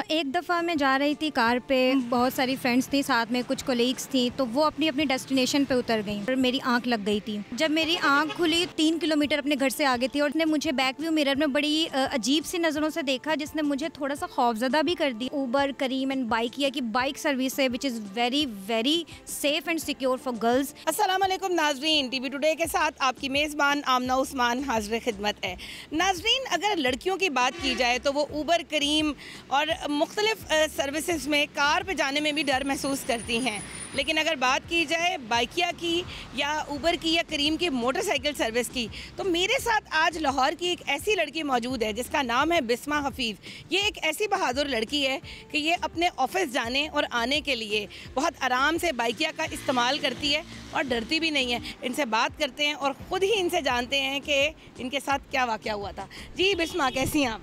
एक दफ़ा मैं जा रही थी कार पे, बहुत सारी फ्रेंड्स थी साथ में, कुछ कोलीग्स थी, तो वो अपनी अपनी डेस्टिनेशन पे उतर गई और मेरी आंख लग गई थी। जब मेरी आंख खुली 3 किलोमीटर अपने घर से आगे थी और उसने मुझे बैक व्यू मिरर में बड़ी अजीब सी नज़रों से देखा, जिसने मुझे थोड़ा सा खौफज़दा भी कर दी। उबर, करीम एंड बाइक, या कि बाइक सर्विस है which is very very safe and secure for girls. अस्सलाम वालेकुम नाजरीन, टीवी टुडे के साथ आपकी मेज़बान आमना उस्मान हाज़िर खिदमत है। नाजरीन, अगर लड़कियों की बात की जाए तो वो उबर, करीम और मुख्तलिफ सर्विसेज में कार पे जाने में भी डर महसूस करती हैं। लेकिन अगर बात की जाए बाइकिया की या उबर की या करीम की मोटरसाइकिल सर्विस की, तो मेरे साथ आज लाहौर की एक ऐसी लड़की मौजूद है जिसका नाम है बिस्मा हफीज़। ये एक ऐसी बहादुर लड़की है कि ये अपने ऑफिस जाने और आने के लिए बहुत आराम से बाइकिया का इस्तेमाल करती है और डरती भी नहीं है। इनसे बात करते हैं और ख़ुद ही इनसे जानते हैं कि इनके साथ क्या वाक़या हुआ था। जी बिस्मा, कैसी हैं आप?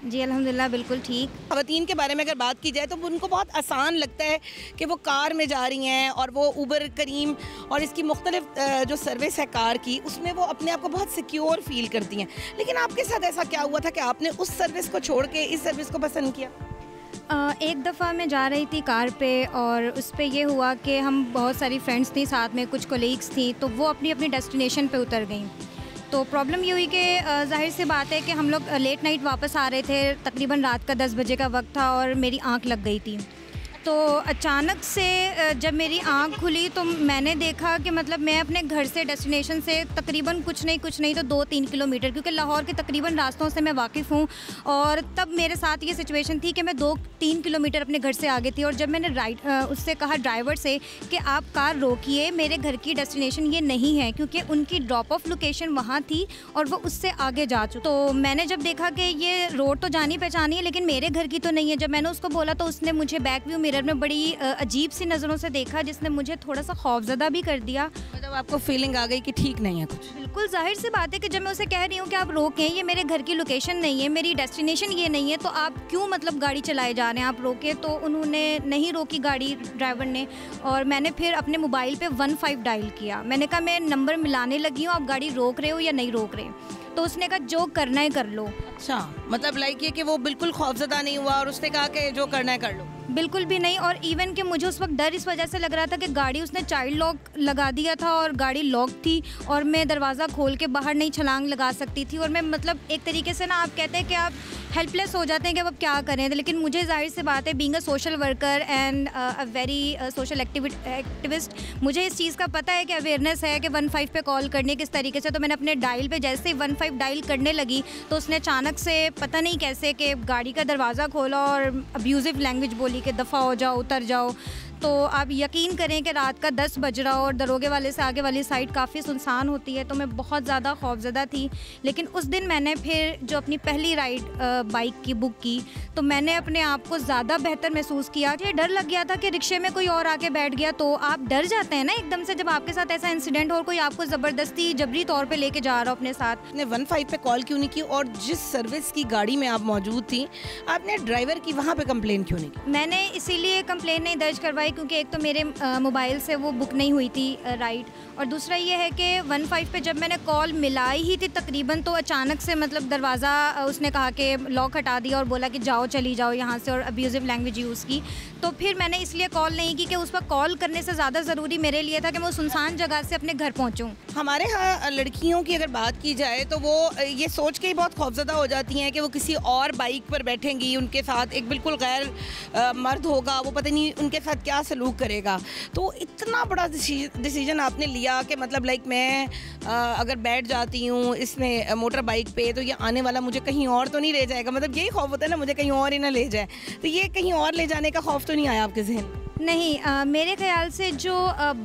जी अल्हम्दुलिल्लाह, बिल्कुल ठीक। ख़वातीन के बारे में अगर बात की जाए तो उनको बहुत आसान लगता है कि वो कार में जा रही हैं और वो उबर, करीम और इसकी मुख्तलिफ जो सर्विस है कार की, उसमें वो अपने आप को बहुत सिक्योर फील करती हैं। लेकिन आपके साथ ऐसा क्या हुआ था कि आपने उस सर्विस को छोड़ के इस सर्विस को पसंद किया? एक दफ़ा मैं जा रही थी कार पे और उस पे ये हुआ कि हम बहुत सारी फ्रेंड्स थी साथ में, कुछ कोलीग्स थी, तो वो अपनी अपनी डेस्टिनेशन पे उतर गई। तो प्रॉब्लम ये हुई कि ज़ाहिर सी बात है कि हम लोग लेट नाइट वापस आ रहे थे, तकरीबन रात का 10 बजे का वक्त था और मेरी आंख लग गई थी। तो अचानक से जब मेरी आंख खुली तो मैंने देखा कि मतलब मैं अपने घर से डेस्टिनेशन से तकरीबन कुछ नहीं तो 2-3 किलोमीटर, क्योंकि लाहौर के तकरीबन रास्तों से मैं वाकिफ़ हूँ, और तब मेरे साथ ये सिचुएशन थी कि मैं 2-3 किलोमीटर अपने घर से आगे थी। और जब मैंने उससे कहा ड्राइवर से कि आप कार रोकिए, मेरे घर की डेस्टिनेशन ये नहीं है, क्योंकि उनकी ड्रॉप ऑफ लोकेशन वहाँ थी और वो उससे आगे जा चुकी। तो मैंने जब देखा कि ये रोड तो जानी पहचानी है लेकिन मेरे घर की तो नहीं है, जब मैंने उसको बोला तो उसने मुझे बैक व्यू मिरर में बड़ी अजीब सी नज़रों से देखा, जिसने मुझे थोड़ा सा खौफज़दा भी कर दिया। मतलब आपको फीलिंग आ गई कि ठीक नहीं है कुछ? बिल्कुल, जाहिर सी बात है कि जब मैं उसे कह रही हूँ कि आप रोकें, ये मेरे घर की लोकेशन नहीं है, मेरी डेस्टिनेशन ये नहीं है, तो आप क्यों मतलब गाड़ी चलाए जा रहे हैं, आप रोके। तो उन्होंने नहीं रोकी गाड़ी, ड्राइवर ने, और मैंने फिर अपने मोबाइल पे 15 डायल किया। मैंने कहा मैं नंबर मिलाने लगी हूँ, आप गाड़ी रोक रहे हो या नहीं रोक रहे। तो उसने कहा जो करना है कर लो। अच्छा, मतलब लाइक ये कि वो बिल्कुल खौफज़दा नहीं हुआ और उसने कहा कि जो करना है कर लो? बिल्कुल भी नहीं। और इवन कि मुझे उस वक्त डर इस वजह से लग रहा था कि गाड़ी उसने चाइल्ड लॉक लगा दिया था और गाड़ी लॉक थी और मैं दरवाज़ा खोल के बाहर नहीं छलांग लगा सकती थी। और मैं मतलब एक तरीके से ना, आप कहते हैं कि आप हेल्पलेस हो जाते हैं कि अब क्या करें। लेकिन मुझे जाहिर सी बात है, being a social worker and a very social activist, मुझे इस चीज़ का पता है कि अवेयरनेस है कि 15 पे कॉल करनी किस तरीके से। तो मैंने अपने डायल पे जैसे ही 15 डायल करने लगी तो उसने अचानक से पता नहीं कैसे कि गाड़ी का दरवाज़ा खोला और अब्यूज़िव लैंग्वेज बोली कि दफ़ा हो जाओ, उतर जाओ। तो आप यकीन करें कि रात का 10 बज रहा और दरोगे वाले से आगे वाली साइड काफ़ी सुनसान होती है, तो मैं बहुत ज़्यादा खौफज़दा थी। लेकिन उस दिन मैंने फिर जो अपनी पहली राइड बाइक की बुक की, तो मैंने अपने आप को ज़्यादा बेहतर महसूस किया। मुझे डर लग गया था कि रिक्शे में कोई और आके बैठ गया, तो आप डर जाते हैं ना एकदम से जब आपके साथ ऐसा इंसिडेंट हो और कोई आपको ज़बरदस्ती जबरी तौर पर लेके जा रहा हो अपने साथ। आपने 15 पे कॉल क्यों नहीं की, और जिस सर्विस की गाड़ी में आप मौजूद थी आपने ड्राइवर की वहाँ पे कंप्लेन क्यों नहीं की? मैंने इसीलिए कंप्लेन नहीं दर्ज करवाई क्योंकि एक तो मेरे मोबाइल से वो बुक नहीं हुई थी राइड, और दूसरा ये है कि 15 पे जब मैंने कॉल मिलाई ही थी तकरीबन, तो अचानक से मतलब दरवाज़ा उसने कहा कि लॉक हटा दिया और बोला कि जाओ, चली जाओ यहाँ से, और अब्यूज़िव लैंग्वेज यूज़ की। तो फिर मैंने इसलिए कॉल नहीं की कि उस पर कॉल करने से ज़्यादा ज़रूरी मेरे लिए था कि मैं उस सुनसान जगह से अपने घर पहुँचूँ। हमारे यहाँ लड़कियों की अगर बात की जाए तो वो ये सोच के ही बहुत खौफज़दा हो जाती हैं कि वो किसी और बाइक पर बैठेंगी, उनके साथ एक बिल्कुल गैर मर्द होगा, वो पता नहीं उनके साथ क्या सलूक करेगा। तो इतना बड़ा डिसीजन आपने लिया कि मतलब लाइक मैं अगर बैठ जाती हूँ इसमें मोटर बाइक पे तो ये आने वाला मुझे कहीं और तो नहीं ले जाएगा, मतलब यही खौफ होता है ना, मुझे कहीं और ही ना ले जाए। तो ये कहीं और ले जाने का खौफ तो नहीं आया आपके जहन? नहीं, मेरे ख्याल से जो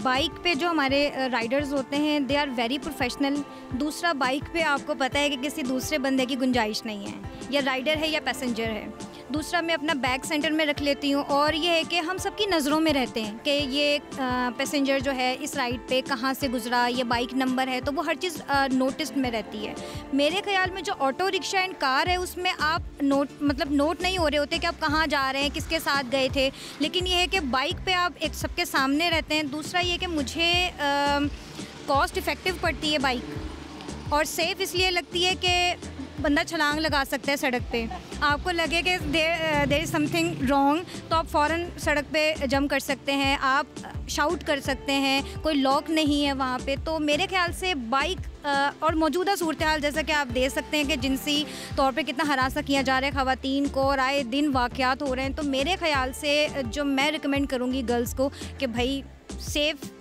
बाइक पे जो हमारे राइडर्स होते हैं दे आर वेरी प्रोफेशनल। दूसरा, बाइक पे आपको पता है कि किसी दूसरे बंदे की गुंजाइश नहीं है, या राइडर है या पैसेंजर है। दूसरा, मैं अपना बैग सेंटर में रख लेती हूँ, और ये है कि हम सबकी नज़रों में रहते हैं कि ये पैसेंजर जो है इस राइड पे कहाँ से गुजरा, ये बाइक नंबर है, तो वो हर चीज़ नोटिस में रहती है। मेरे ख्याल में जो ऑटो रिक्शा एंड कार है उसमें आप नोट नहीं हो रहे होते कि आप कहाँ जा रहे हैं, किसके साथ गए थे। लेकिन ये है कि बाइक पे आप एक सबके सामने रहते हैं। दूसरा ये कि मुझे कॉस्ट इफ़ेक्टिव पड़ती है बाइक, और सेफ़ इसलिए लगती है कि बंदा छलांग लगा सकता है सड़क पे, आपको लगे कि देयर इज़ समथिंग रॉन्ग, तो आप फ़ौरन सड़क पे जंप कर सकते हैं, आप शाउट कर सकते हैं, कोई लॉक नहीं है वहाँ पे। तो मेरे ख्याल से बाइक और मौजूदा सूरत हाल जैसा कि आप देख सकते हैं कि जिनसी तौर पे कितना हरासा किया जा रहा है ख़वातीन को और आए दिन वाक़यात हो रहे हैं, तो मेरे ख़याल से जो मैं रिकमेंड करूँगी गर्ल्स को कि भाई सेफ़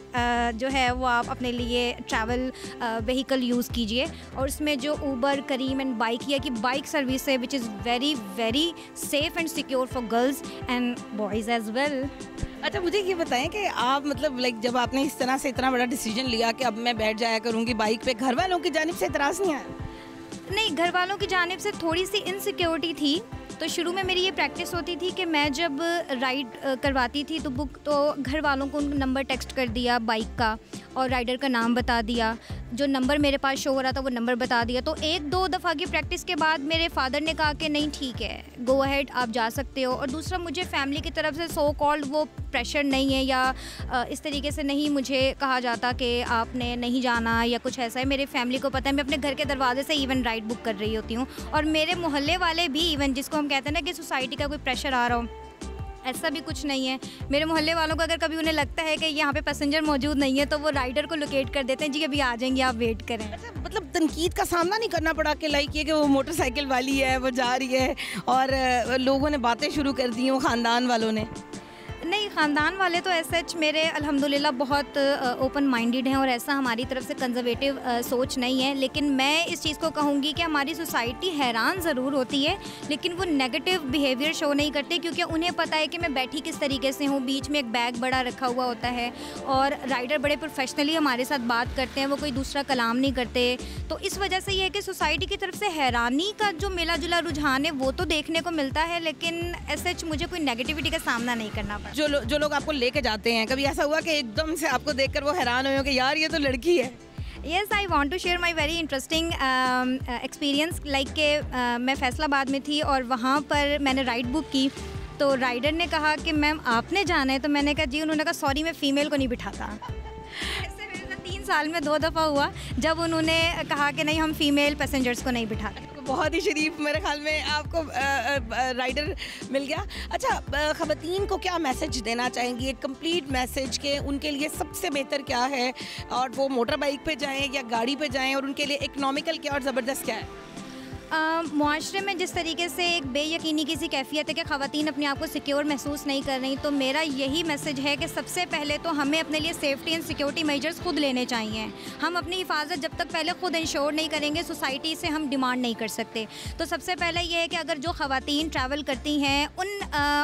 जो है वो आप अपने लिए ट्रैवल व्हीकल यूज़ कीजिए। और इसमें जो ऊबर, करीम एंड बाइक है कि बाइक सर्विस है which is very very safe and secure for girls and boys as well. अच्छा, मुझे ये बताएं कि आप मतलब लाइक जब आपने इस तरह से इतना बड़ा डिसीजन लिया कि अब मैं बैठ जाया करूँगी बाइक पे, घर वालों की जानिब से इतराज़ नहीं आया? नहीं, घर वालों की जानिब से थोड़ी सी इनसिक्योरिटी थी। तो शुरू में मेरी ये प्रैक्टिस होती थी कि मैं जब राइड करवाती थी तो घर वालों को नंबर टेक्स्ट कर दिया बाइक का और राइडर का नाम बता दिया, जो नंबर मेरे पास शो हो रहा था वो नंबर बता दिया। तो एक दो दफ़ा की प्रैक्टिस के बाद मेरे फादर ने कहा कि नहीं ठीक है, गो अहेड, आप जा सकते हो। और दूसरा, मुझे फैमिली की तरफ से सो कॉल्ड वो प्रेशर नहीं है या इस तरीके से नहीं मुझे कहा जाता कि आपने नहीं जाना या कुछ ऐसा है। मेरे फैमिली को पता है, मैं अपने घर के दरवाजे से इवन राइड बुक कर रही होती हूँ। और मेरे मोहल्ले वाले भी, इवन जिसको हम कहते हैं ना कि सोसाइटी का कोई प्रेशर आ रहा हो, ऐसा भी कुछ नहीं है। मेरे मोहल्ले वालों को अगर कभी उन्हें लगता है कि यहाँ पे पैसेंजर मौजूद नहीं है तो वो राइडर को लोकेट कर देते हैं, जी अभी आ जाएंगे, आप वेट करें। अच्छा, मतलब तनकीद का सामना नहीं करना पड़ा कि लाइक ये कि वो मोटरसाइकिल वाली है, वो जा रही है और लोगों ने बातें शुरू कर दी हो, ख़ानदान वालों ने? नहीं, ख़ानदान वाले तो ऐसा मेरे अल्हम्दुलिल्लाह बहुत ओपन माइंडेड हैं और ऐसा हमारी तरफ से कंजर्वेटिव सोच नहीं है। लेकिन मैं इस चीज़ को कहूँगी कि हमारी सोसाइटी हैरान ज़रूर होती है लेकिन वो नेगेटिव बिहेवियर शो नहीं करते, क्योंकि उन्हें पता है कि मैं बैठी किस तरीके से हूँ, बीच में एक बैग बड़ा रखा हुआ होता है और राइडर बड़े प्रोफेशनली हमारे साथ बात करते हैं, वो कोई दूसरा कलाम नहीं करते। तो इस वजह से ये है कि सोसाइटी की तरफ से हैरानी का जो मिला जुला रुझान है वो तो देखने को मिलता है, लेकिन ऐसे मुझे कोई नेगेटिविटी का सामना नहीं करना पड़ा। जो लोग आपको लेके जाते हैं, कभी ऐसा हुआ कि एकदम से आपको देखकर वो हैरान हुए कि यार ये तो लड़की है? Yes, I want to share my very interesting experience. Like कि मैं फैसलाबाद में थी और वहाँ पर मैंने राइड बुक की, तो राइडर ने कहा कि मैम आपने जाना है, तो मैंने कहा जी। उन्होंने कहा सॉरी मैं फ़ीमेल को नहीं बिठाता। ऐसे मेरे साथ 3 साल में 2 दफ़ा हुआ जब उन्होंने कहा कि नहीं हम फ़ीमेल पैसेंजर्स को नहीं बिठाते। बहुत ही शरीफ मेरे ख्याल में आपको राइडर मिल गया। अच्छा, ख़वातीन को क्या मैसेज देना चाहेंगी, एक कंप्लीट मैसेज के उनके लिए सबसे बेहतर क्या है, और वो मोटर बाइक पे जाएं या गाड़ी पे जाएं, और उनके लिए इकोनॉमिकल क्या और ज़बरदस्त क्या है? मुआशरे में जिस तरीके से एक बेयकीनी की सी कैफियत है कि ख़वातीन अपने आप को सिक्योर महसूस नहीं कर रही, तो मेरा यही मैसेज है कि सबसे पहले तो हमें अपने लिए सेफ्टी एंड सिक्योरिटी मेजर्स खुद लेने चाहिए। हम अपनी हिफाजत जब तक पहले खुद इंश्योर नहीं करेंगे, सोसाइटी से हम डिमांड नहीं कर सकते। तो सबसे पहले ये है कि अगर जो ख़वातीन ट्रैवल करती हैं उन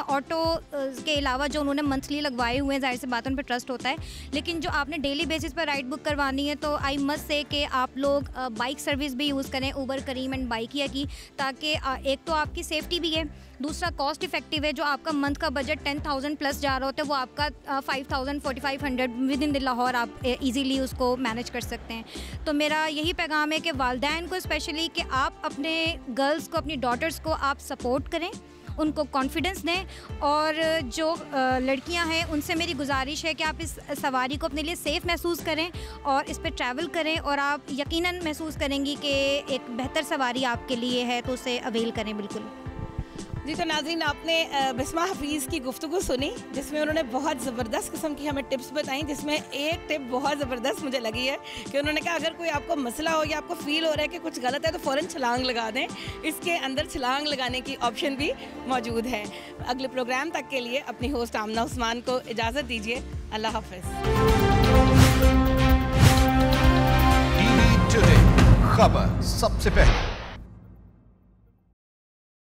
ऑटो के अलावा जो उन्होंने मंथली लगवाए हुए हैं, ज़ाहिर सी बात उन पर ट्रस्ट होता है, लेकिन जो आपने डेली बेसिस पर राइड बुक करवानी है तो आई मस्ट से कि आप लोग बाइक सर्विस भी यूज़ करें, ऊबर, करीम एंड बाइक की, ताकि एक तो आपकी सेफ्टी भी है, दूसरा कॉस्ट इफेक्टिव है। जो आपका मंथ का बजट 10,000 प्लस जा रहा होता है वो आपका 5,000 4500 विद इन द लाहौर आप इजीली उसको मैनेज कर सकते हैं। तो मेरा यही पैगाम है कि वालिदैन को स्पेशली कि आप अपने गर्ल्स को, अपनी डॉटर्स को आप सपोर्ट करें, उनको कॉन्फिडेंस दें, और जो लड़कियां हैं उनसे मेरी गुजारिश है कि आप इस सवारी को अपने लिए सेफ़ महसूस करें और इस पर ट्रैवल करें, और आप यकीनन महसूस करेंगी कि एक बेहतर सवारी आपके लिए है, तो उसे अवेल करें बिल्कुल। जी, तो नाज़रीन, आपने बिस्मा हफीज़ की गुफ्तगू सुनी जिसमें उन्होंने बहुत ज़बरदस्त किस्म की हमें टिप्स बताई, जिसमें एक टिप बहुत ज़बरदस्त मुझे लगी है कि उन्होंने कहा अगर कोई आपको मसला हो या आपको फ़ील हो रहा है कि कुछ गलत है तो फ़ौरन छलांग लगा दें। इसके अंदर छलांग लगाने की ऑप्शन भी मौजूद है। अगले प्रोग्राम तक के लिए अपनी होस्ट आमना उस्मान को इजाज़त दीजिए। अल्लाह हाफ़िज़। टीवी टुडे, खबर सबसे पहले।